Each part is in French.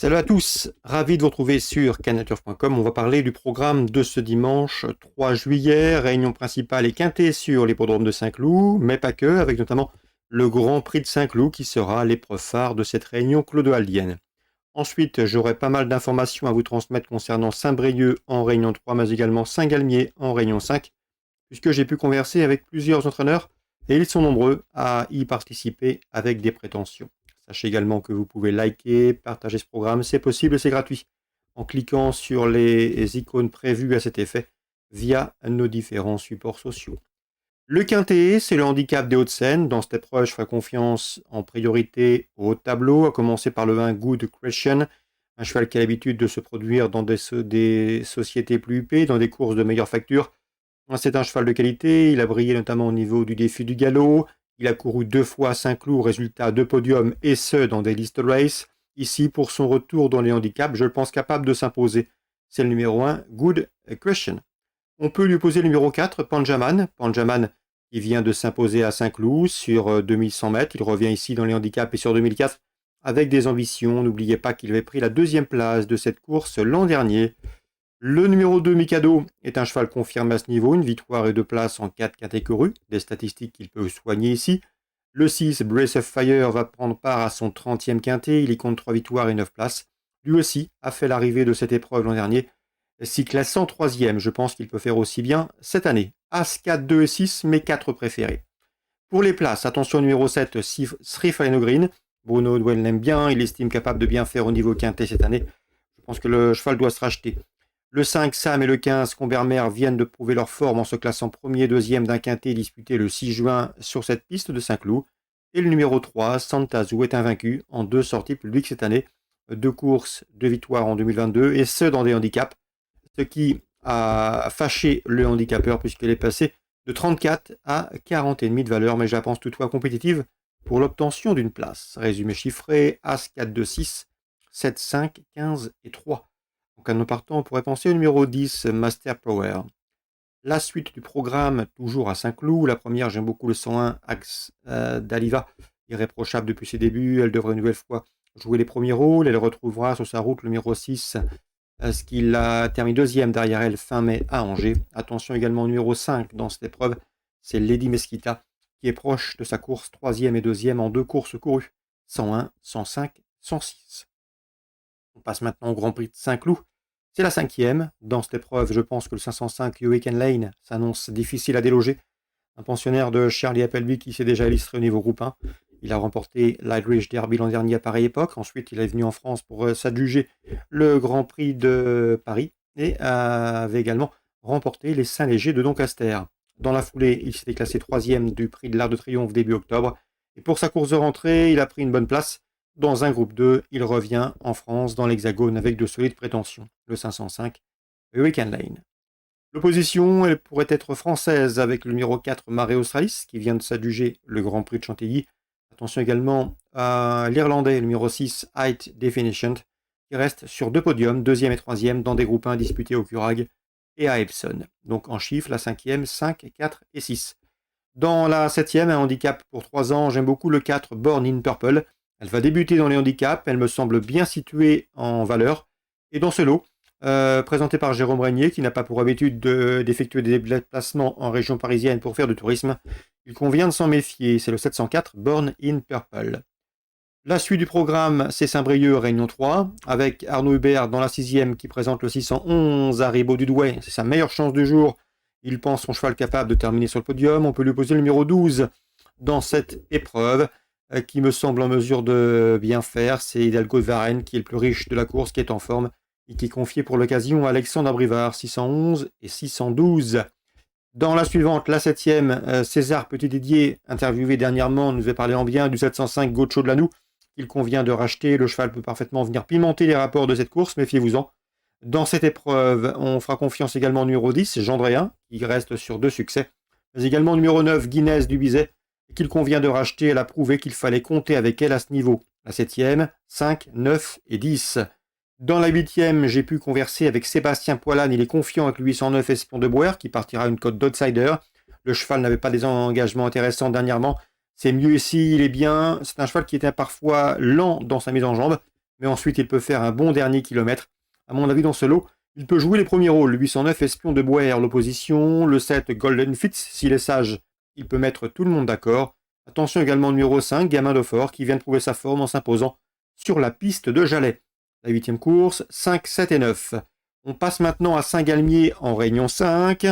Salut à tous, ravi de vous retrouver sur cannaturf.com. On va parler du programme de ce dimanche 3 juillet, réunion principale et quintée sur l'hippodrome de Saint-Cloud, mais pas que, avec notamment le Grand Prix de Saint-Cloud qui sera l'épreuve phare de cette réunion clodoaldienne. Ensuite, j'aurai pas mal d'informations à vous transmettre concernant Saint-Brieuc en réunion 3, mais également Saint-Galmier en réunion 5, puisque j'ai pu converser avec plusieurs entraîneurs et ils sont nombreux à y participer avec des prétentions. Sachez également que vous pouvez liker, partager ce programme, c'est possible, c'est gratuit, en cliquant sur les icônes prévues à cet effet via nos différents supports sociaux. Le quintet, c'est le handicap des Hauts-de-Seine. Dans cette épreuve, je ferai confiance en priorité au haut de tableau, à commencer par le 1 Good Christian, un cheval qui a l'habitude de se produire dans des sociétés plus huppées, dans des courses de meilleure facture. C'est un cheval de qualité, il a brillé notamment au niveau du défi du galop, il a couru 2 fois à Saint-Cloud, résultat de podium, et ce, dans des listed races. Ici, pour son retour dans les handicaps, je le pense capable de s'imposer. C'est le numéro 1, Good Christian. On peut lui opposer le numéro 4, Panjaman. Panjaman, qui vient de s'imposer à Saint-Cloud sur 2100 mètres. Il revient ici dans les handicaps et sur 2004 avec des ambitions. N'oubliez pas qu'il avait pris la 2e place de cette course l'an dernier. Le numéro 2, Mikado, est un cheval confirmé à ce niveau, une victoire et 2 places en 4 catégories, des statistiques qu'il peut soigner ici. Le 6, Brace of Fire, va prendre part à son 30e quintet, il y compte 3 victoires et 9 places. Lui aussi a fait l'arrivée de cette épreuve l'an dernier, s'y classant 3e, je pense qu'il peut faire aussi bien cette année. As, 4, 2 et 6, mes 4 préférés. Pour les places, attention numéro 7, Sri Final Green. Bruno Douel l'aime bien, il estime capable de bien faire au niveau quintet cette année. Je pense que le cheval doit se racheter. Le 5, Sam et le 15, Combermer, viennent de prouver leur forme en se classant premier et deuxième d'un quintet disputé le 6 juin sur cette piste de Saint-Cloud. Et le numéro 3, Santazou, est invaincu en 2 sorties publiques cette année. 2 courses, 2 victoires en 2022, et ce dans des handicaps. Ce qui a fâché le handicapeur puisqu'elle est passée de 34 à 40,5 de valeur, mais je la pense toutefois compétitive pour l'obtention d'une place. Résumé chiffré, As, 4, 2, 6, 7, 5, 15 et 3. En cas de partant, on pourrait penser au numéro 10, Master Power. La suite du programme, toujours à Saint-Cloud. La première, j'aime beaucoup le 101, Axe d'Aliva, irréprochable depuis ses débuts. Elle devrait une nouvelle fois jouer les premiers rôles. Elle retrouvera sur sa route le numéro 6, ce qu'il a terminé deuxième derrière elle fin mai à Angers. Attention également au numéro 5 dans cette épreuve, c'est Lady Mesquita, qui est proche de sa course 3e et 2e en 2 courses courues, 101, 105, 106. On passe maintenant au Grand Prix de Saint-Cloud. C'est la 5e. Dans cette épreuve, je pense que le 505 Weekend Lane s'annonce difficile à déloger. Un pensionnaire de Charlie Appleby qui s'est déjà illustré au niveau groupe 1. Il a remporté l'Irish Derby l'an dernier à pareille époque. Ensuite, il est venu en France pour s'adjuger le Grand Prix de Paris et avait également remporté les Saint-Léger de Doncaster. Dans la foulée, il s'était classé 3e du Prix de l'Arc de Triomphe début octobre. Et pour sa course de rentrée, il a pris une bonne place. Dans un groupe 2, il revient en France dans l'Hexagone avec de solides prétentions. Le 505, Hurricane Lane. L'opposition, elle pourrait être française avec le numéro 4, Mare Australis, qui vient de s'adjuger le Grand Prix de Chantilly. Attention également à l'Irlandais, le numéro 6, Height Definition, qui reste sur 2 podiums, 2e et 3e, dans des groupes 1 disputés au Curragh et à Epsom. Donc en chiffres, la 5e, 5, 4 et 6. Dans la 7e, un handicap pour 3 ans, j'aime beaucoup le 4, Born in Purple. Elle va débuter dans les handicaps, elle me semble bien située en valeur. Et dans ce lot, présenté par Jérôme Régnier, qui n'a pas pour habitude d'effectuer des déplacements en région parisienne pour faire du tourisme, il convient de s'en méfier. C'est le 704, Born in Purple. La suite du programme, c'est Saint-Brieuc, Réunion 3, avec Arnaud Hubert dans la 6e qui présente le 611, Haribo Dudouais. C'est sa meilleure chance du jour. Il pense son cheval capable de terminer sur le podium. On peut lui poser le numéro 12 dans cette épreuve, qui me semble en mesure de bien faire. C'est Hidalgo de Varenne qui est le plus riche de la course, qui est en forme et qui est confié pour l'occasion à Alexandre Abrivard, 611 et 612. Dans la suivante, la 7e, César Petit-Didier, interviewé dernièrement, nous a parlé en bien du 705 Gaucho de Lanou, qu'il convient de racheter. Le cheval peut parfaitement venir pimenter les rapports de cette course, méfiez-vous-en. Dans cette épreuve, on fera confiance également au numéro 10, Gendréen, qui reste sur 2 succès, mais également au numéro 9, Guinness du Bizet, qu'il convient de racheter. Elle a prouvé qu'il fallait compter avec elle à ce niveau. La 7e, 5, 9 et 10. Dans la 8e, j'ai pu converser avec Sébastien Poilane. Il est confiant avec le 809 Espion de Boer, qui partira à une cote d'outsider. Le cheval n'avait pas des engagements intéressants dernièrement. C'est mieux ici, il est bien. C'est un cheval qui était parfois lent dans sa mise en jambe, mais ensuite il peut faire un bon dernier kilomètre. À mon avis, dans ce lot, il peut jouer les premiers rôles. Le 809, Espion de Boer, l'opposition. Le 7, Golden Fitz, s'il est sage, il peut mettre tout le monde d'accord. Attention également numéro 5, Gamin de Fort, qui vient de prouver sa forme en s'imposant sur la piste de Jalais. La 8e course, 5, 7 et 9. On passe maintenant à Saint-Galmier en Réunion 5.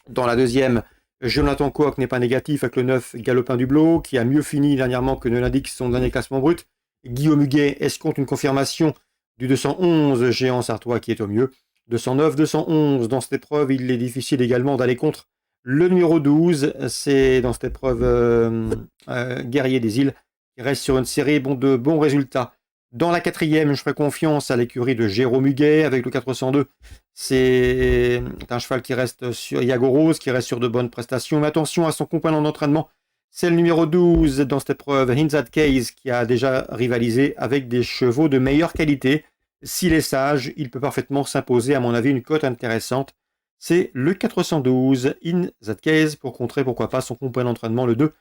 Dans la deuxième, Jonathan Coq n'est pas négatif avec le 9, Galopin Dublo, qui a mieux fini dernièrement que ne l'indique son dernier classement brut. Guillaume Huguet escompte une confirmation du 211, Géant Sartois, qui est au mieux. 209, 211. Dans cette épreuve, il est difficile également d'aller contre le numéro 12. C'est dans cette épreuve Guerrier des Îles, qui reste sur une série de bons résultats. Dans la 4e, je ferai confiance à l'écurie de Jérôme Huguet avec le 402. C'est un cheval qui reste sur Iago Rose, qui reste sur de bonnes prestations. Mais attention à son compagnon d'entraînement. C'est le numéro 12 dans cette épreuve, Hinzad Case, qui a déjà rivalisé avec des chevaux de meilleure qualité. S'il est sage, il peut parfaitement s'imposer, à mon avis, une cote intéressante. C'est le 412, Hinzad Case, pour contrer, pourquoi pas, son compagnon d'entraînement, le 2,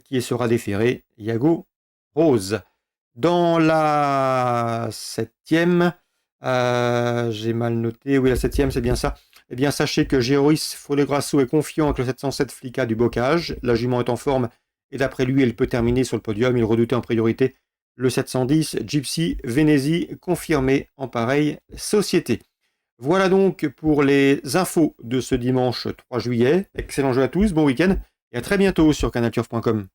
qui sera déféré, Iago Rose. Dans la 7e, j'ai mal noté, oui, la 7e, c'est bien ça. Eh bien, sachez que Géoris Folegrasso est confiant avec le 707 Flica du Bocage. La jument est en forme et d'après lui, elle peut terminer sur le podium. Il redoutait en priorité le 710 Gypsy Venezi, confirmé en pareille société. Voilà donc pour les infos de ce dimanche 3 juillet. Excellent jeu à tous, bon week-end et à très bientôt sur canalturf.com.